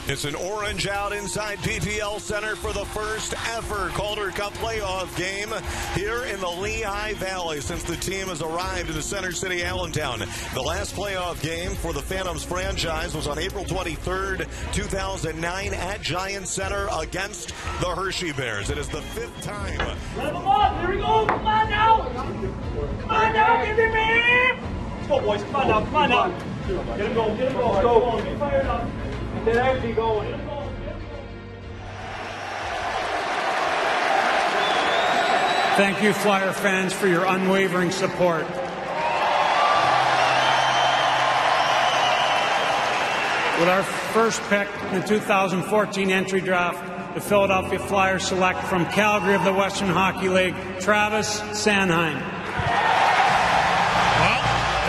It's an orange out inside PPL Center for the first ever Calder Cup Playoff game here in the Lehigh Valley since the team has arrived in the Center City, Allentown. The last playoff game for the Phantoms franchise was on April 23rd, 2009 at Giant Center against the Hershey Bears. It is the fifth time. Let them up. Here we go. Come on now. Come on now. Give it me. Let's go, boys. Come on now. Come on now. Get him going. Get him going. Let's go. Get fired up. Get that energy going. Thank you, Flyer fans, for your unwavering support. With our first pick in the 2014 entry draft, the Philadelphia Flyers select from Calgary of the Western Hockey League, Travis Sanheim.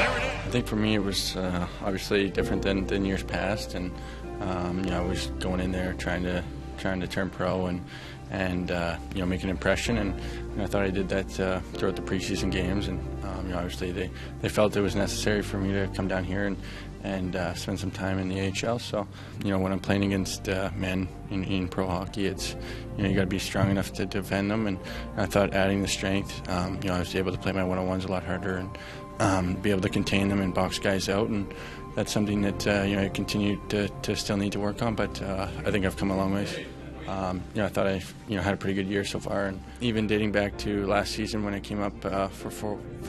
I think for me it was obviously different than years past, and I was going in there trying to turn pro and make an impression, and I thought I did that throughout the preseason games, and obviously they felt it was necessary for me to come down here and spend some time in the AHL. So when I'm playing against men in pro hockey, it's you got to be strong enough to defend them, and I thought adding the strength, I was able to play my one-on-ones a lot harder and be able to contain them and box guys out, and that's something that I continue to still need to work on, but I think I've come a long ways. I thought I had a pretty good year so far, and even dating back to last season when I came up for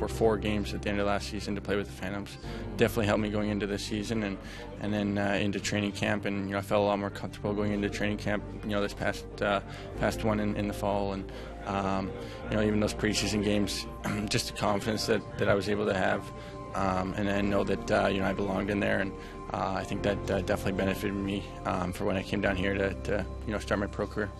4 games at the end of last season to play with the Phantoms, definitely helped me going into this season and then into training camp, and I felt a lot more comfortable going into training camp this past one in the fall, and even those preseason games, just the confidence that I was able to have, and then know that I belonged in there, and I think that definitely benefited me for when I came down here to start my pro career.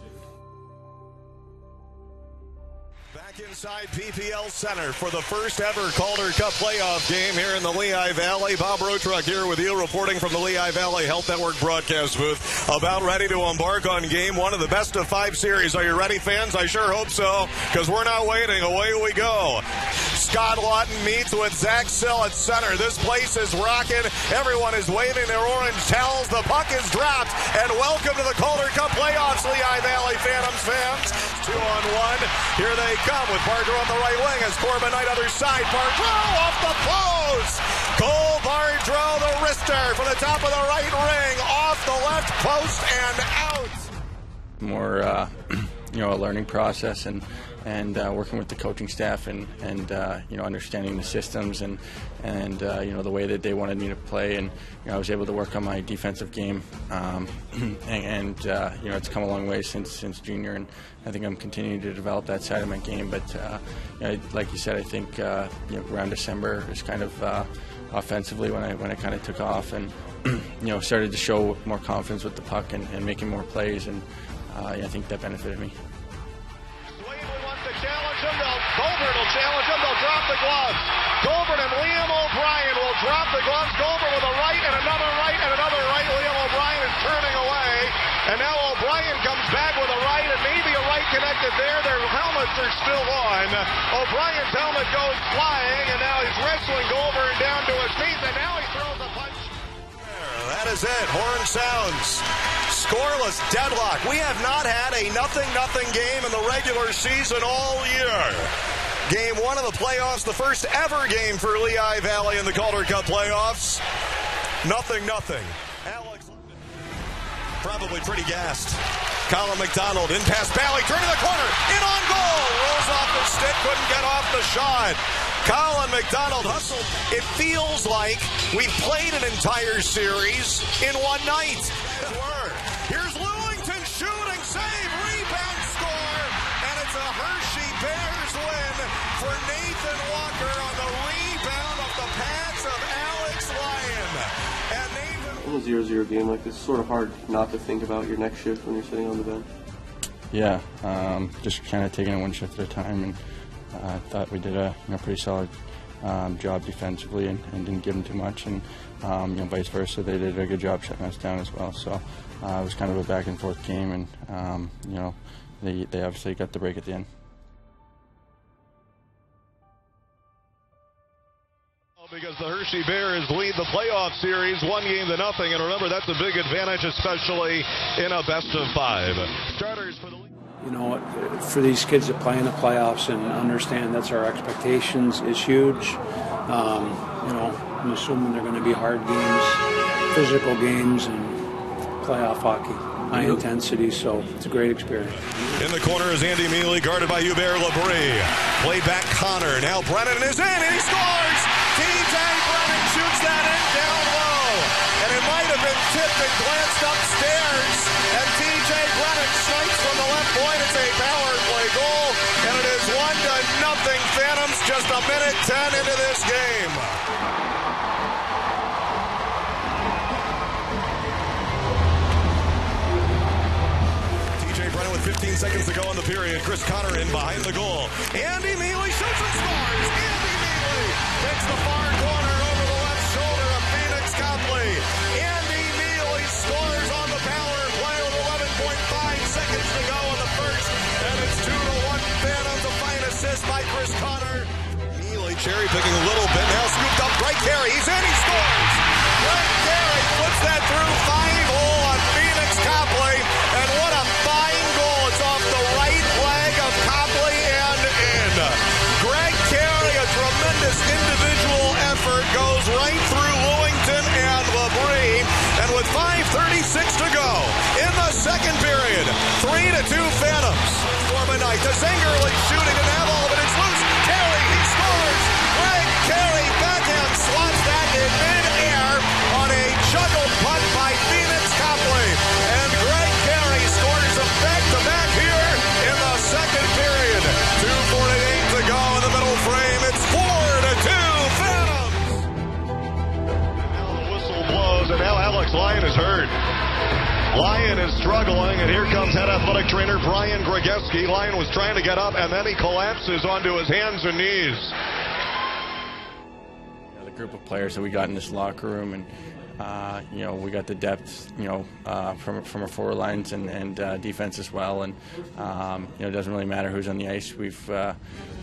Back inside PPL Center for the first ever Calder Cup Playoff game here in the Lehigh Valley. Bob Rotruk here with you, reporting from the Lehigh Valley Health Network broadcast booth. About ready to embark on game 1 of the best of 5 series. Are you ready, fans? I sure hope so, because we're not waiting. Away we go. Scott Lawton meets with Zach Sill at center. This place is rocking. Everyone is waving their orange towels. The puck is dropped, and welcome to the Calder Cup Playoffs, Lehigh Valley Phantoms fans. 2-on-1. Here they come with Bardreau on the right wing as Corbin Knight other side. Bardreau off the post. Cole Bardreau, the wrister from the top of the right ring, off the left post and out. More, a learning process and working with the coaching staff and understanding the systems and the way that they wanted me to play, and I was able to work on my defensive game, and it's come a long way since junior, and I think I'm continuing to develop that side of my game. But like you said, I think around December is kind of offensively when I kind of took off and started to show more confidence with the puck and making more plays, and I think that benefited me. Challenge him. Goldberg will challenge him. They'll drop the gloves. Goldberg and Liam O'Brien will drop the gloves. Goldberg with a right and another right and another right. Liam O'Brien is turning away. And now O'Brien comes back with a right and maybe a right connected there. Their helmets are still on. O'Brien's helmet goes flying, and now he's wrestling Goldberg down to his feet, and now he throws a punch. That is it. Horn sounds. Scoreless deadlock. We have not had a 0-0 game in the regular season all year. Game 1 of the playoffs, the first ever game for Lehigh Valley in the Calder Cup Playoffs. 0-0. Alex, probably pretty gassed. Colin McDonald in past Bally, turning the corner, in on goal. Rolls off the stick, couldn't get off the shot. Colin McDonald hustled. It feels like we've played an entire series in one night. Here's Lewington shooting, save, rebound, score, and it's a Hershey Bears win for Nathan Walker on the rebound off the pads of Alex Lyon. And Nathan... In a 0-0 game like this, it's sort of hard not to think about your next shift when you're sitting on the bench. Yeah, just kind of taking it one shift at a time, and I thought we did a pretty solid job defensively and didn't give them too much, and vice versa, they did a good job shutting us down as well. So it was kind of a back and forth game, and they obviously got the break at the end. Because the Hershey Bears lead the playoff series 1-0, and remember, that's a big advantage, especially in a best-of-5. Starters for the league. You know, for these kids to play in the playoffs and understand that's our expectations is huge. You know, I'm assuming they're going to be hard games, physical games, and playoff hockey. High intensity, so it's a great experience. In the corner is Andy Mealy, guarded by Hubert Labrie. Play back Connor. Now Brennan is in, and he scores! TJ Brennan shoots that in down low. And it might have been tipped and glanced upstairs. And TJ Brennan strikes from the left point. It's a power play goal. And it is 1-0 Phantoms, just a minute 10 into this game. Brennan with 15 seconds to go in the period. Chris Connor in behind the goal. Andy Mealy shoots and scores. Andy Mealy takes the far corner over the left shoulder of Phoenix Copley. Andy Mealy scores on the power play with 11.5 seconds to go in the first. And it's 2-1 Phantoms. A fine assist by Chris Connor. Mealy cherry picking a little bit. Now scooped up. Greg Carey. He's in. He scores. Greg Carey puts that through 5-hole on Phoenix Copley. And what a fine goal. It's off the right leg of Copley and in. Greg Carey, a tremendous individual effort, goes right through Lewington and Labrie. And with 5:36 to go in the second period, 3-2 Phantoms. Stormanite to Zengerle shooting and have all of it. It's loose. Carey, he scores. Greg Carey backhand slots that in mid-air on a juggle putt by Phoenix Copley. And Greg Carey scores a back-to-back here in the second period. 2:48 to go in the middle frame. It's 4-2 Phantoms. And now the whistle blows, and now Alex Lyon is hurt. Lyon is struggling, and here comes head athletic trainer Brian Gregeski. Lyon was trying to get up, and then he collapses onto his hands and knees. The group of players that we got in this locker room, and you know, we got the depth, you know, from our forward lines and defense as well. And you know, it doesn't really matter who's on the ice. We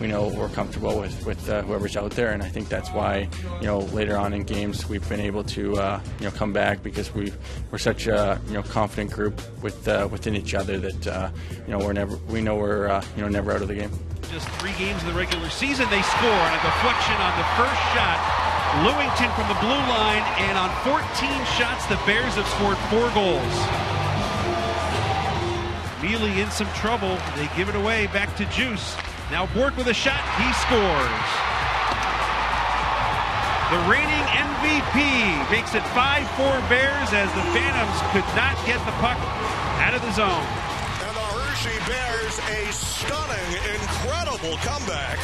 know we're comfortable with whoever's out there, and I think that's why, you know, later on in games we've been able to you know, come back, because we're such a, you know, confident group within each other that you know, we know we're you know, never out of the game. Just 3 games of the regular season, they score on a deflection on the first shot. Lewington from the blue line, and on 14 shots, the Bears have scored 4 goals. Mealy in some trouble. They give it away back to Juice. Now Bork with a shot. He scores. The reigning MVP makes it 5-4 Bears, as the Phantoms could not get the puck out of the zone. And the Hershey Bears, a stunning, incredible comeback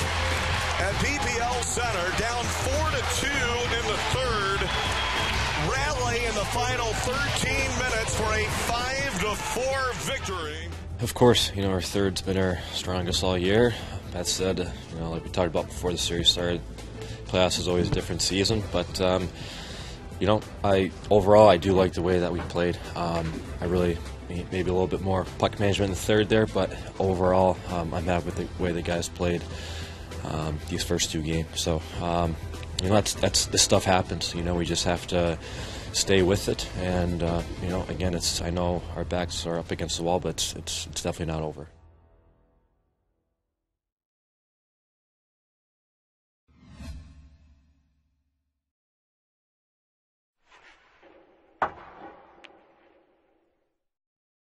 at PPL Center, down 4-2 in the third. Rally in the final 13 minutes for a 5-4 victory. Of course, you know, our third's been our strongest all year. That said, you know, like we talked about before the series started, playoffs is always a different season. But you know, overall I do like the way that we played. I really maybe a little bit more puck management in the third there, but overall I'm happy with the way the guys played these first 2 games. So you know, that's this stuff happens. You know, we just have to stay with it. And you know, again, I know our backs are up against the wall, but it's definitely not over.